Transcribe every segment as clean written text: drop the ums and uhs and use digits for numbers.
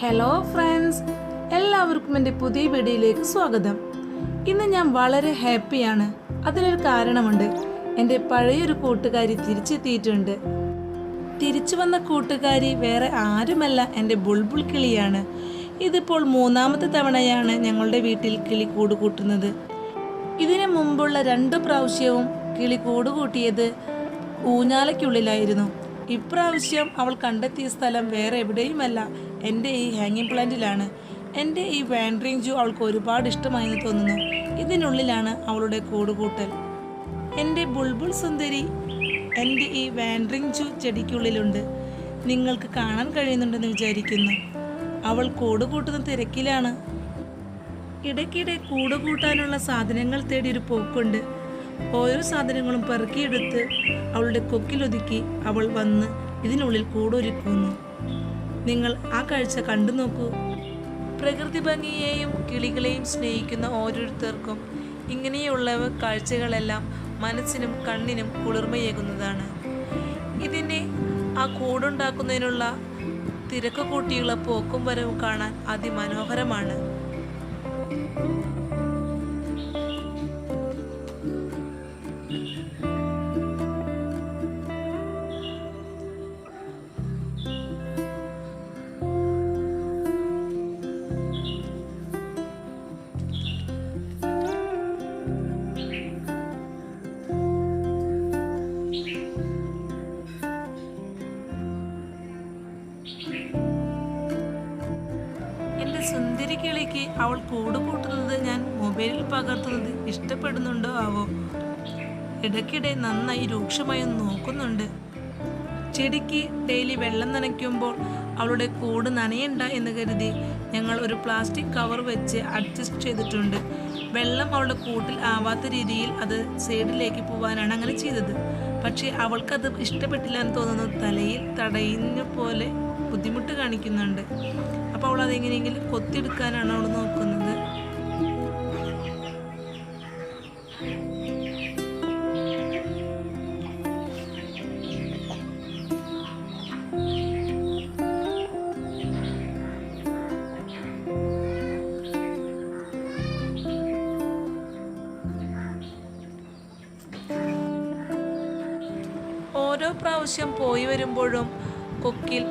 Hello friends, എല്ലാവർക്കും എൻ്റെ പുതിയ വീഡിയോയിലേക്ക് സ്വാഗതം. ഇന്ന് ഞാൻ വളരെ ഹാപ്പിയാണ്. അതിനൊരു കാരണമുണ്ട്. എൻ്റെ പഴയൊരു കൂട്ടുകാരി തിരിച്ചെത്തിയിട്ടുണ്ട്. തിരിച്ചു വന്ന കൂട്ടുകാരി വേറെ ആരുമല്ല, എൻ്റെ ബുൾബുൾ കിളിയാണ്. ഇതിപ്പോൾ മൂന്നാമത്തെ തവണയാണ് ഞങ്ങളുടെ വീട്ടിൽ കിളി കൂട് കൂട്ടുന്നത്. ഇതിനു മുമ്പുള്ള 2 പ്രാവശ്യവും കിളി കൂട് കൂട്ടിയത് ഊഞ്ഞാലയ്ക്കുള്ളിലായിരുന്നു. ഇപ്രാവശ്യം അവൾ കണ്ടെത്തിയ സ്ഥലം വേറെ എവിടെയുമല്ല, എൻ്റെ ഈ ഹാങ്ങിങ് പ്ലാന്റിലാണ്. എൻ്റെ ഈ വാൻഡറിങ് ജൂ അവൾക്ക് ഒരുപാട് ഇഷ്ടമായെന്ന് തോന്നുന്നു. ഇതിനുള്ളിലാണ് അവളുടെ കൂടുകൂട്ടൽ. എൻ്റെ ബുൾബുൾ സുന്ദരി എൻ്റെ ഈ വാൻഡറിങ് ജൂ ചെടിക്കുള്ളിലുണ്ട്. നിങ്ങൾക്ക് കാണാൻ കഴിയുന്നുണ്ടെന്ന് വിചാരിക്കുന്നു. അവൾ കൂടുകൂട്ടുന്ന തിരക്കിലാണ്. ഇടയ്ക്കിടെ കൂടുകൂട്ടാനുള്ള സാധനങ്ങൾ തേടിയൊരു പോക്കുണ്ട്. ഓരോ സാധനങ്ങളും പെറുക്കിയെടുത്ത് അവളുടെ കൊക്കിലൊതുക്കി അവൾ വന്ന് ഇതിനുള്ളിൽ കൂടൊരുക്കുന്നു. നിങ്ങൾ ആ കാഴ്ച കണ്ടു നോക്കൂ. പ്രകൃതി ഭംഗിയെയും കിളികളെയും സ്നേഹിക്കുന്ന ഓരോരുത്തർക്കും ഇങ്ങനെയുള്ള കാഴ്ചകളെല്ലാം മനസ്സിനും കണ്ണിനും കുളിർമയേകുന്നതാണ്. ഇതിനെ ആ കൂടുണ്ടാക്കുന്നതിനുള്ള തിരക്ക് കൂട്ടിയുള്ള പോക്കും വരവും കാണാൻ അതിമനോഹരമാണ്. സുന്ദരി കിളിക്ക് അവൾ കൂട് കൂട്ടുന്നത് ഞാൻ മൊബൈലിൽ പകർത്തുന്നത് ഇഷ്ടപ്പെടുന്നുണ്ടോ ആവോ. ഇടയ്ക്കിടെ നന്നായി രൂക്ഷമായി നോക്കുന്നുണ്ട്. ചെടിക്ക് ഡെയിലി വെള്ളം നനയ്ക്കുമ്പോൾ അവളുടെ കൂട് നനയണ്ട എന്ന് കരുതി ഞങ്ങൾ ഒരു പ്ലാസ്റ്റിക് കവർ വെച്ച് അഡ്ജസ്റ്റ് ചെയ്തിട്ടുണ്ട്. വെള്ളം അവളുടെ കൂട്ടിൽ ആവാത്ത രീതിയിൽ അത് സൈഡിലേക്ക് പോവാനാണ് അങ്ങനെ ചെയ്തത്. പക്ഷേ അവൾക്കത് ഇഷ്ടപ്പെട്ടില്ല എന്ന് തോന്നുന്നു. തലയിൽ തടയുന്ന പോലെ ബുദ്ധിമുട്ട് കാണിക്കുന്നുണ്ട്. അപ്പോൾ അവൾ അതെങ്ങനെയെങ്കിലും കൊത്തിയെടുക്കാനാണ് അവൾ നോക്കുന്നത്. ഓരോ പ്രാവശ്യം പോയി വരുമ്പോഴും കൊക്കിൽ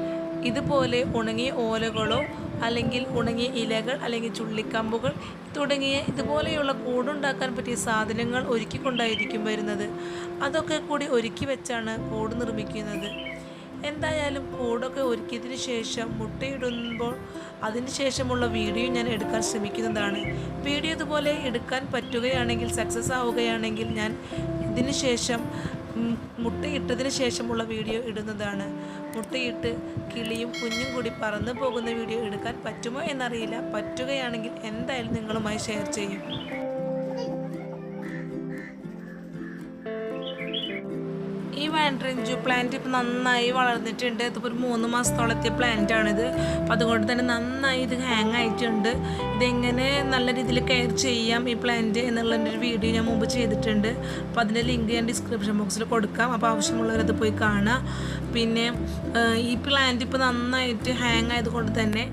ഇതുപോലെ ഉണങ്ങിയ ഓലകളോ അല്ലെങ്കിൽ ഉണങ്ങിയ ഇലകൾ അല്ലെങ്കിൽ ചുള്ളിക്കമ്പുകൾ തുടങ്ങിയ ഇതുപോലെയുള്ള കൂടുണ്ടാക്കാൻ പറ്റിയ സാധനങ്ങൾ ഒരുക്കിക്കൊണ്ടായിരിക്കും വരുന്നത്. അതൊക്കെ കൂടി ഒരുക്കി വെച്ചാണ് കൂട് നിർമ്മിക്കുന്നത്. എന്തായാലും കൂടൊക്കെ ഒരുക്കിയതിന് ശേഷം മുട്ടയിടുമ്പോൾ അതിന് ശേഷമുള്ള വീഡിയോ ഞാൻ എടുക്കാൻ ശ്രമിക്കുന്നതാണ്. വീഡിയോ ഇതുപോലെ എടുക്കാൻ പറ്റുകയാണെങ്കിൽ, സക്സസ് ആവുകയാണെങ്കിൽ ഞാൻ ഇതിന് ശേഷം മുട്ടയിട്ടതിന് ശേഷമുള്ള വീഡിയോ ഇടുന്നതാണ്. മുട്ടയിട്ട് കിളിയും കുഞ്ഞും കൂടി പറന്നു പോകുന്ന വീഡിയോ എടുക്കാൻ പറ്റുമോ എന്നറിയില്ല. പറ്റുകയാണെങ്കിൽ എന്തായാലും നിങ്ങളുമായി ഷെയർ ചെയ്യും. ഈ വാൻഡറിങ് ജൂ പ്ലാന്റ് ഇപ്പോൾ നന്നായി വളർന്നിട്ടുണ്ട്. ഇതിപ്പോൾ ഒരു 3 മാസത്തോളം എത്തിയ പ്ലാന്റാണിത്. അപ്പോൾ അതുകൊണ്ട് തന്നെ നന്നായി ഇത് ഹാങ് ആയിട്ടുണ്ട്. ഇതെങ്ങനെ നല്ല രീതിയിൽ കെയർ ചെയ്യാം ഈ പ്ലാന്റ് എന്നുള്ളതിൻ്റെ ഒരു വീഡിയോ ഞാൻ മുമ്പ് ചെയ്തിട്ടുണ്ട്. അപ്പോൾ അതിൻ്റെ ലിങ്ക് ഞാൻ ഡിസ്ക്രിപ്ഷൻ ബോക്സിൽ കൊടുക്കാം. അപ്പോൾ ആവശ്യമുള്ളവരത് പോയി കാണുക. പിന്നെ ഈ പ്ലാന്റ് ഇപ്പോൾ നന്നായിട്ട് ഹാങ് ആയതുകൊണ്ട് തന്നെ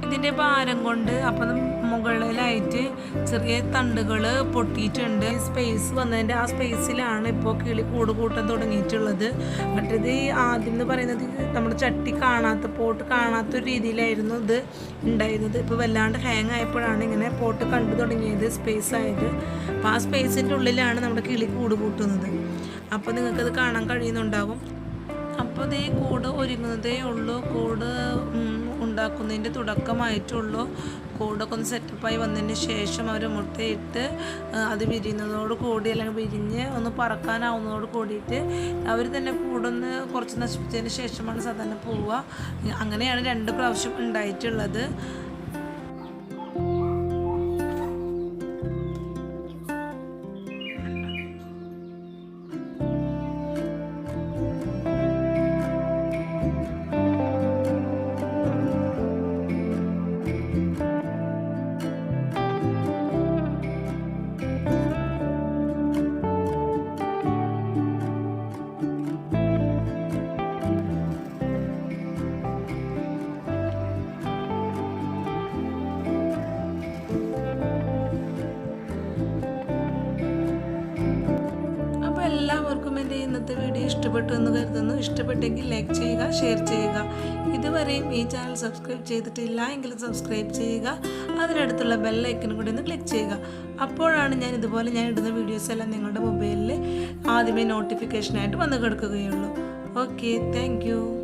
ഇതിൻ്റെ ഭാരം കൊണ്ട് അപ്പം മുകളിലായിട്ട് ചെറിയ തണ്ടുകൾ പൊട്ടിയിട്ടുണ്ട്. സ്പേസ് വന്നതിൻ്റെ ആ സ്പേസിലാണ് ഇപ്പോൾ കിളി കൂട് കൂട്ടാൻ തുടങ്ങിയിട്ടുള്ളത്. മറ്റേത് ആദ്യം എന്ന് പറയുന്നത് നമ്മുടെ ചട്ടി കാണാത്ത പോട്ട് കാണാത്തൊരു രീതിയിലായിരുന്നു ഇത് ഉണ്ടായിരുന്നത്. ഇപ്പോൾ വല്ലാണ്ട് ഹാങ് ആയപ്പോഴാണ് ഇങ്ങനെ പോട്ട് കണ്ടു തുടങ്ങിയത്, സ്പേസ് ആയത്. അപ്പോൾ ആ സ്പേസിൻ്റെ ഉള്ളിലാണ് നമ്മുടെ കിളി കൂട് കൂട്ടുന്നത്. അപ്പോൾ നിങ്ങൾക്കത് കാണാൻ കഴിയുന്നുണ്ടാകും. അപ്പോൾ ഇതേ കൂട് ഒരുങ്ങുന്നതേ ഉള്ളൂ. കൂട് ഉണ്ടാക്കുന്നതിൻ്റെ തുടക്കമായിട്ടുള്ളൂ. കൂടൊക്കെ ഒന്ന് സെറ്റപ്പായി വന്നതിന് ശേഷം അവർ മുട്ടയിട്ട് അത് വിരിയുന്നതോട് കൂടി അല്ലെങ്കിൽ വിരിഞ്ഞ് ഒന്ന് പറക്കാനാവുന്നതോട് കൂടിയിട്ട് അവർ തന്നെ കൂടൊന്ന് കുറച്ച് നശിപ്പിച്ചതിന് ശേഷമാണ് സാധാരണ പോവുക. അങ്ങനെയാണ് 2 പ്രാവശ്യം ഉണ്ടായിട്ടുള്ളത്. എൻ്റെ ഇന്നത്തെ വീഡിയോ ഇഷ്ടപ്പെട്ടു എന്ന് കരുതുന്നു. ഇഷ്ടപ്പെട്ടെങ്കിൽ ലൈക്ക് ചെയ്യുക, ഷെയർ ചെയ്യുക. ഇതുവരെയും ഈ ചാനൽ സബ്സ്ക്രൈബ് ചെയ്തിട്ടില്ല എങ്കിൽ സബ്സ്ക്രൈബ് ചെയ്യുക. അതിനടുത്തുള്ള ബെല്ലൈക്കനും കൂടി ഒന്ന് ക്ലിക്ക് ചെയ്യുക. അപ്പോഴാണ് ഞാൻ ഇടുന്ന വീഡിയോസ് എല്ലാം നിങ്ങളുടെ മൊബൈലിൽ ആദ്യമേ നോട്ടിഫിക്കേഷനായിട്ട് വന്ന് കിടക്കുകയുള്ളൂ. Okay, thank you.